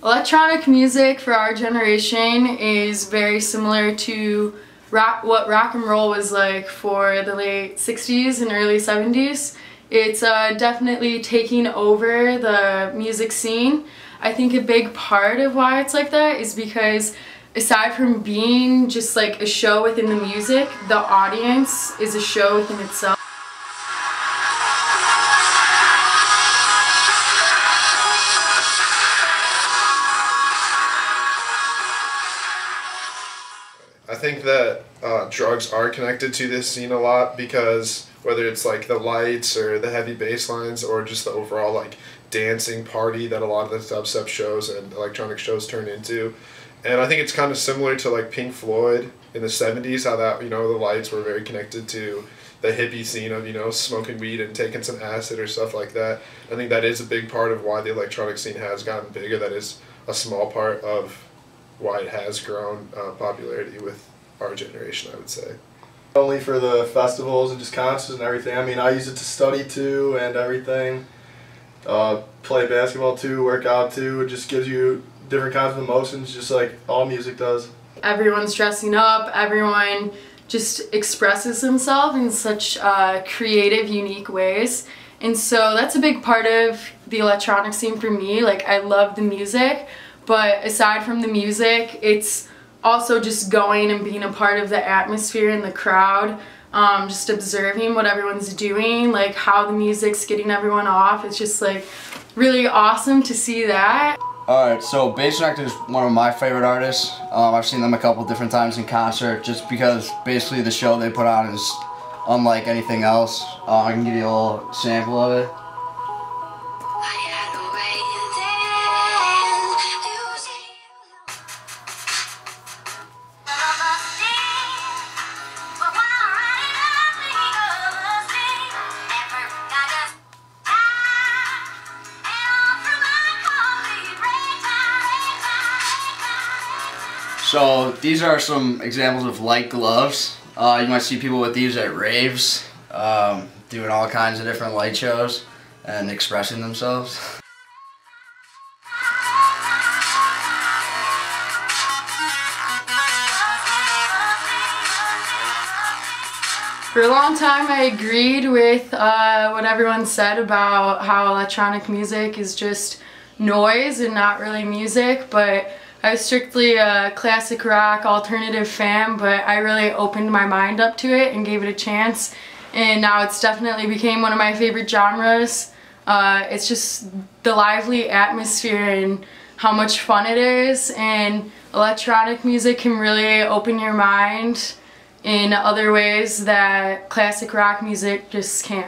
Electronic music for our generation is very similar to what rock and roll was like for the late 60s and early 70s. It's definitely taking over the music scene. I think a big part of why it's like that is because aside from being just like a show within the music, the audience is a show within itself. I think that drugs are connected to this scene a lot because whether it's like the lights or the heavy bass lines or just the overall like dancing party that a lot of the dubstep shows and electronic shows turn into. And I think it's kind of similar to like Pink Floyd in the 70s, how that, the lights were very connected to the hippie scene of, smoking weed and taking some acid or stuff like that. I think that is a big part of why the electronic scene has gotten bigger. That is a small part of why it has grown popularity with our generation, I would say. Only for the festivals and just concerts and everything. I mean, I use it to study too and everything. Play basketball too, work out too. It just gives you different kinds of emotions, just like all music does. Everyone's dressing up, everyone just expresses themselves in such creative, unique ways. And so that's a big part of the electronic scene for me. Like, I love the music, but aside from the music, it's also just going and being a part of the atmosphere and the crowd, just observing what everyone's doing, like how the music's getting everyone off. It's just like really awesome to see that. Alright, so Bass Reactor is one of my favorite artists. I've seen them a couple different times in concert just because basically the show they put on is unlike anything else. I can give you a little sample of it. So these are some examples of light gloves. You might see people with these at raves, doing all kinds of different light shows and expressing themselves. For a long time I agreed with what everyone said about how electronic music is just noise and not really music, but I was strictly a classic rock alternative fan, but I really opened my mind up to it and gave it a chance, and now it's definitely became one of my favorite genres. It's just the lively atmosphere and how much fun it is, and electronic music can really open your mind in other ways that classic rock music just can't.